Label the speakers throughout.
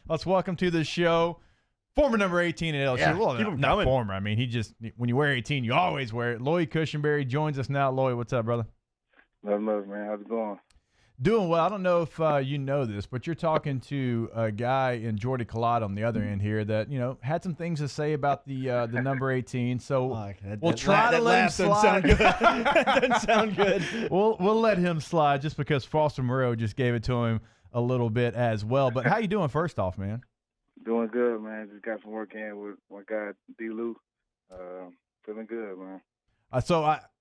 Speaker 1: Let's welcome to the show former number 18 at LSU.
Speaker 2: Yeah,
Speaker 1: Well,
Speaker 2: keep him
Speaker 1: not
Speaker 2: coming.
Speaker 1: former. I mean, when you wear 18, you always wear it. Lloyd Cushenberry joins us now. Lloyd, what's up, brother?
Speaker 3: Nothing much, man. How's it going?
Speaker 1: Doing well. I don't know if you know this, but you're talking to a guy in Jordy Collard on the other end here that, had some things to say about the number 18. So we'll try to let him slide.
Speaker 2: Doesn't sound good. That doesn't sound good.
Speaker 1: We'll let him slide just because Foster Moreau just gave it to him a little bit as well. But how you doing first off, man?
Speaker 3: Doing good, man. Just got some work in with my guy, D. Lou. Feeling good, man.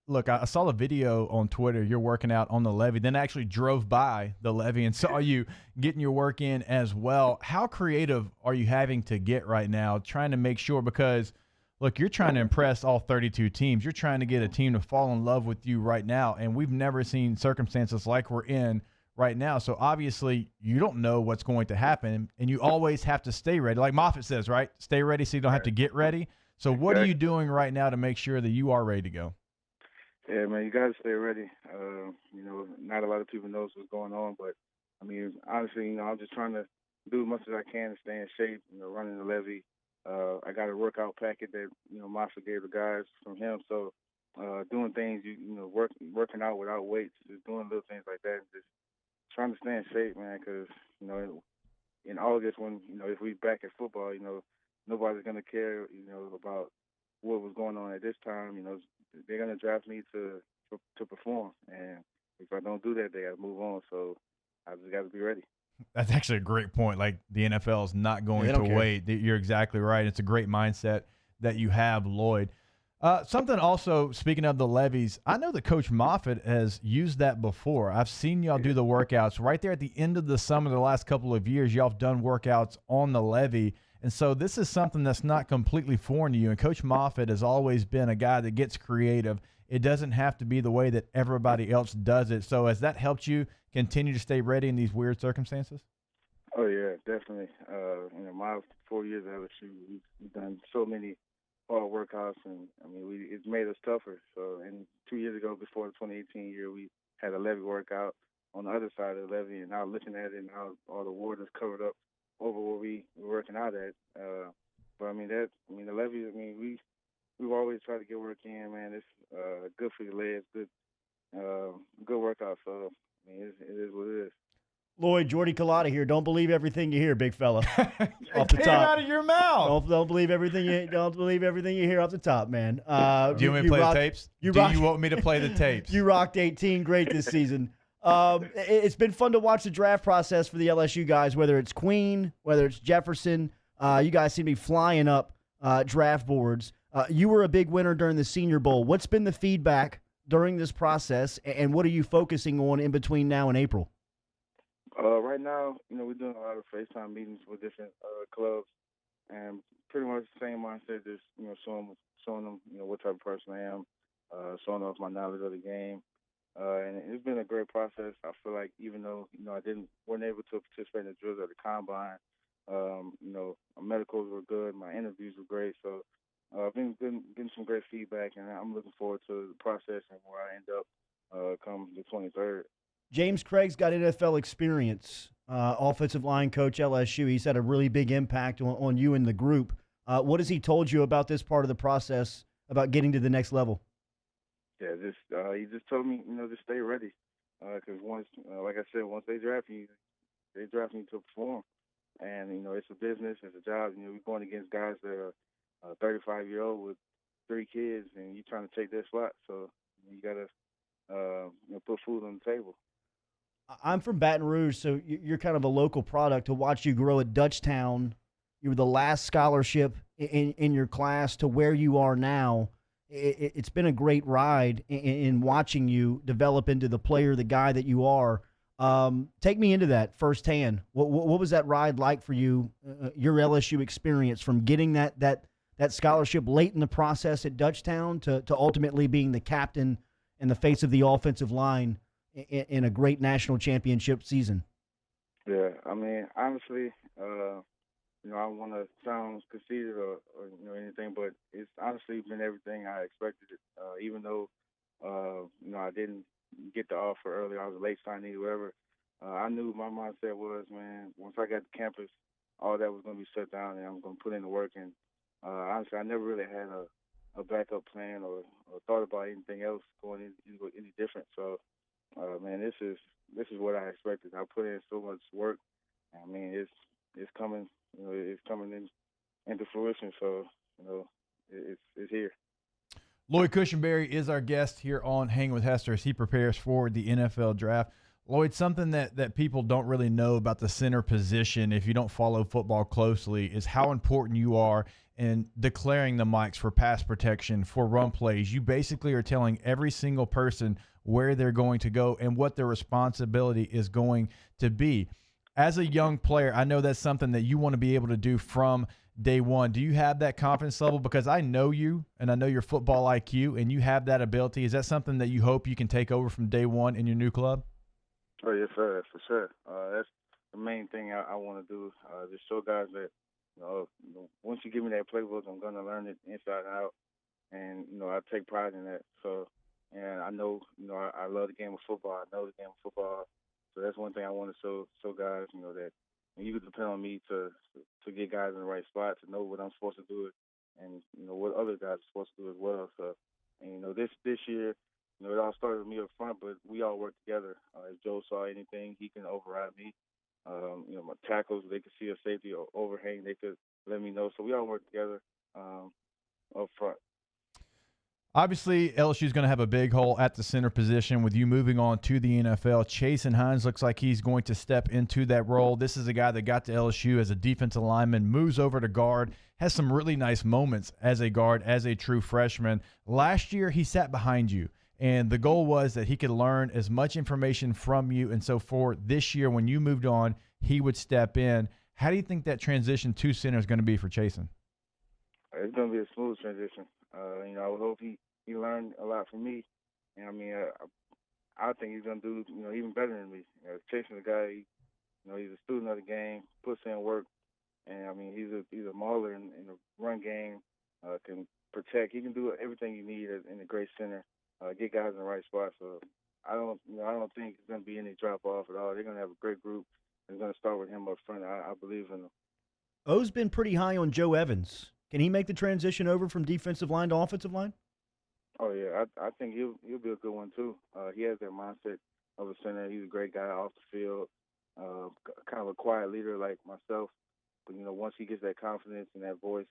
Speaker 1: Look, I saw the video on Twitter. You're working out on the levee, then actually drove by the levee and saw you getting your work in as well. How creative are you having to get right now, trying to make sure, because, look, you're trying to impress all 32 teams. You're trying to get a team to fall in love with you right now, and we've never seen circumstances like we're in right now. So, obviously, you don't know what's going to happen, and you always have to stay ready. Like Moffitt says, right? Stay ready so you don't have to get ready. So what are you doing right now to make sure that you are ready to go?
Speaker 3: Yeah, man, you got to stay ready. Not a lot of people knows what's going on, but, I mean, honestly, I'm just trying to do as much as I can to stay in shape, running the levee. I got a workout packet that, Moffitt gave the guys from him. So doing things, working out without weights, just doing little things like that, just trying to stay in shape, man, because, in August when, if we back at football, nobody's going to care, about what was going on at this time. They're going to draft me to perform. And if I don't do that, they got to move on. So I just got to be ready.
Speaker 1: That's actually a great point. Like, the NFL is not going to wait. You're exactly right. It's a great mindset that you have, Lloyd. Something also, speaking of the levees, I know that Coach Moffitt has used that before. I've seen y'all do the workouts right there at the end of the summer the last couple of years. Y'all have done workouts on the levee. And so this is something that's not completely foreign to you. And Coach Moffitt has always been a guy that gets creative. It doesn't have to be the way that everybody else does it. So has that helped you continue to stay ready in these weird circumstances?
Speaker 3: Oh, yeah, definitely. My 4 years at LSU, we've done so many hard workouts, and, it's made us tougher. So, and 2 years ago, before the 2018 year, we had a levee workout on the other side of the levee, and now looking at it and how all the water is covered up over where we were working out at. But the levee, we've always tried to get work in, man. It's good for your legs, good workout. So, it is what it is.
Speaker 2: Lloyd, Jordy Collada here. Don't believe everything you hear, big fella. Off the
Speaker 1: It came
Speaker 2: top.
Speaker 1: out of your mouth.
Speaker 2: Don't believe everything you hear off the top, man.
Speaker 1: Do you want me to play the tapes? Do you want me to play the tapes?
Speaker 2: You rocked 18 great this season. It's been fun to watch the draft process for the LSU guys, whether it's Queen, whether it's Jefferson. You guys seem to be flying up draft boards. You were a big winner during the Senior Bowl. What's been the feedback during this process, and what are you focusing on in between now and April?
Speaker 3: Right now, we're doing a lot of FaceTime meetings with different clubs, and pretty much the same mindset, just, showing them, what type of person I am, showing off my knowledge of the game. And it's been a great process. I feel like even though, I wasn't able to participate in the drills at the combine, my medicals were good, my interviews were great. So I've been getting some great feedback, and I'm looking forward to the process and where I end up come the 23rd.
Speaker 2: James Craig's got NFL experience, offensive line coach, LSU. He's had a really big impact on you and the group. What has he told you about this part of the process, about getting to the next level?
Speaker 3: Yeah, he just told me, just stay ready. Because once, like I said, once they draft me to perform. And, it's a business, it's a job. We're going against guys that are 35-year-old with 3 kids, and you're trying to take their spot. So you got to put food on the table.
Speaker 2: I'm from Baton Rouge, so you're kind of a local product. To watch you grow at Dutchtown, you were the last scholarship in your class to where you are now. It's been a great ride in watching you develop into the player, the guy that you are. Take me into that firsthand. What was that ride like for you, your LSU experience from getting that scholarship late in the process at Dutchtown to ultimately being the captain and the face of the offensive line in a great national championship season?
Speaker 3: Yeah, honestly, I don't want to sound conceited or anything, but it's honestly been everything I expected. Even though I didn't get the offer early, I was a late signee, whatever. I knew my mindset was, man, once I got to campus, all that was going to be shut down, and I'm going to put in the work. And honestly, I never really had a backup plan or thought about anything else going any different. So, man, this is what I expected. I put in so much work. I mean, it's coming. It's coming into fruition. So, it's here.
Speaker 1: Lloyd Cushenberry is our guest here on Hang with Hester as he prepares for the NFL draft. Lloyd, something that people don't really know about the center position if you don't follow football closely is how important you are in declaring the mics for pass protection, for run plays. You basically are telling every single person where they're going to go and what their responsibility is going to be. As a young player, I know that's something that you want to be able to do from day one. Do you have that confidence level? Because I know you and I know your football IQ and you have that ability. Is that something that you hope you can take over from day one in your new club?
Speaker 3: Oh yes, sir, for sure. That's the main thing I want to do. Just show guys that once you give me that playbook, I'm gonna learn it inside and out, and I take pride in that. So, and I know I love the game of football. I know the game of football. So that's one thing I want to show guys. That you can depend on me to get guys in the right spot, to know what I'm supposed to do, and what other guys are supposed to do as well. So, and this year. It all started with me up front, but we all work together. If Joe saw anything, he can override me. My tackles, they could see a safety or overhang, they could let me know. So we all work together up front.
Speaker 1: Obviously, LSU is going to have a big hole at the center position with you moving on to the NFL. Chasen Hines looks like he's going to step into that role. This is a guy that got to LSU as a defensive lineman, moves over to guard, has some really nice moments as a guard, as a true freshman. Last year, he sat behind you. And the goal was that he could learn as much information from you. And so for this year, when you moved on, he would step in. How do you think that transition to center is going to be for Chasen?
Speaker 3: It's going to be a smooth transition. I would hope he learned a lot from me. And I mean, I think he's going to do, even better than me. Chasing the guy, he's a student of the game, puts in work. And I mean, he's a mauler in the run game, can protect. He can do everything you need in a great center. Get guys in the right spot. So I don't think it's going to be any drop off at all. They're going to have a great group. They're going to start with him up front. I believe in him.
Speaker 2: O's been pretty high on Joe Evans. Can he make the transition over from defensive line to offensive line?
Speaker 3: Oh yeah, I think he'll be a good one too. He has that mindset of a center. He's a great guy off the field. Kind of a quiet leader like myself. But once he gets that confidence and that voice,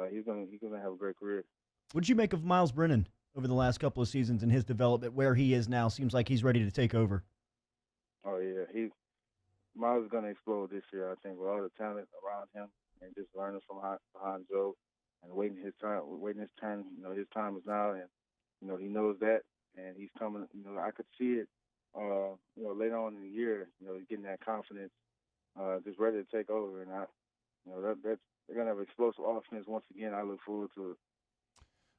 Speaker 3: he's gonna have a great career.
Speaker 2: What did you make of Miles Brennan over the last couple of seasons and his development, where he is now? Seems like he's ready to take over.
Speaker 3: Oh yeah, Miles is gonna explode this year. I think with all the talent around him and just learning from behind Joe and waiting his turn. His time is now, and he knows that, and he's coming. I could see it. Later on in the year, getting that confidence, just ready to take over, and they're gonna have explosive offense once again. I look forward to it.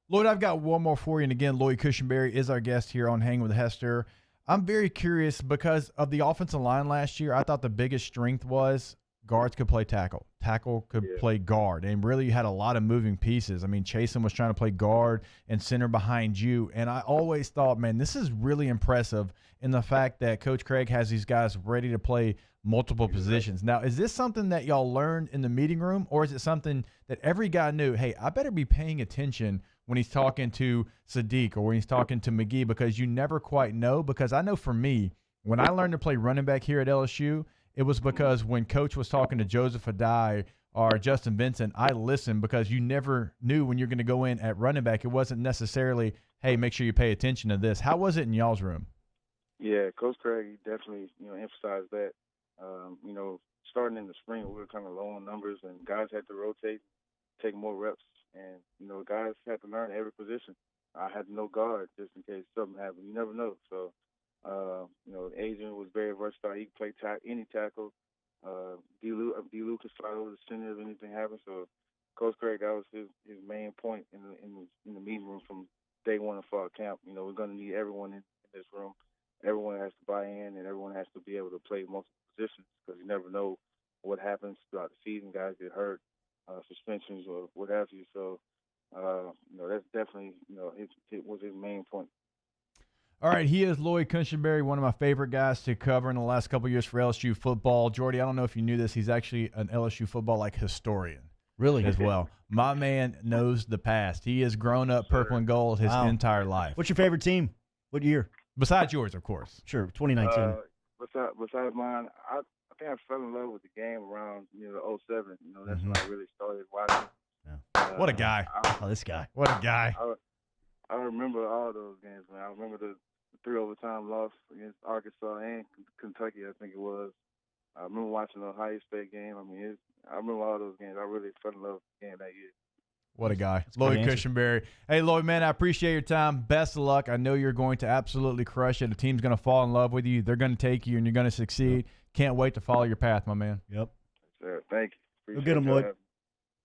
Speaker 1: Lloyd, I've got one more for you. And again, Lloyd Cushenberry is our guest here on Hang with Hester. I'm very curious because of the offensive line last year. I thought the biggest strength was guards could play tackle. Tackle could play guard. And really, you had a lot of moving pieces. I mean, Chasen was trying to play guard and center behind you. And I always thought, man, this is really impressive in the fact that Coach Craig has these guys ready to play multiple positions. Now, is this something that y'all learned in the meeting room, or is it something that every guy knew, hey, I better be paying attention when he's talking to Sadiq or when he's talking to McGee, because you never quite know? Because I know for me, when I learned to play running back here at LSU, it was because when Coach was talking to Joseph Adai or Justin Benson, I listened, because you never knew when you're going to go in at running back. It wasn't necessarily, hey, make sure you pay attention to this. How was it in y'all's room?
Speaker 3: Yeah, Coach Craig definitely emphasized that. Starting in the spring, we were kind of low on numbers, and guys had to rotate, take more reps, and guys had to learn every position. I had to know guard just in case something happened. You never know. So, Adrian was very versatile. He could play any tackle. D-Lou could slide over the center if anything happened. So, Coach Craig, that was his main point in the meeting room from day one of fall camp. We're going to need everyone in this room. Everyone has to buy in, and everyone has to be able to play multiple positions, because you never know what happens throughout the season. Guys get hurt, suspensions, or what have you. So, that's definitely, it was his main point.
Speaker 1: All right, he is Lloyd Cushenberry, one of my favorite guys to cover in the last couple of years for LSU football. Jordy, I don't know if you knew this. He's actually an LSU football historian.
Speaker 2: Really?
Speaker 1: As well. My man knows the past. He has grown up purple and gold his entire life.
Speaker 2: What's your favorite team? What year?
Speaker 1: Besides yours, of course.
Speaker 2: Sure, 2019.
Speaker 3: Besides mine, I think I fell in love with the game around the 07. That's when I really started watching.
Speaker 2: Yeah.
Speaker 1: What a guy!
Speaker 2: This guy.
Speaker 1: What a guy!
Speaker 3: I remember all those games, man. I remember the 3 overtime loss against Arkansas and Kentucky, I think it was. I remember watching the Ohio State game. I remember all those games. I really fell in love with the game that year.
Speaker 1: What a guy. Lloyd Cushenberry. Hey, Lloyd, man, I appreciate your time. Best of luck. I know you're going to absolutely crush it. The team's going to fall in love with you. They're going to take you, and you're going to succeed. Can't wait to follow your path, my man.
Speaker 2: Yep.
Speaker 3: Sir, thank you.
Speaker 2: Go get him, Lloyd.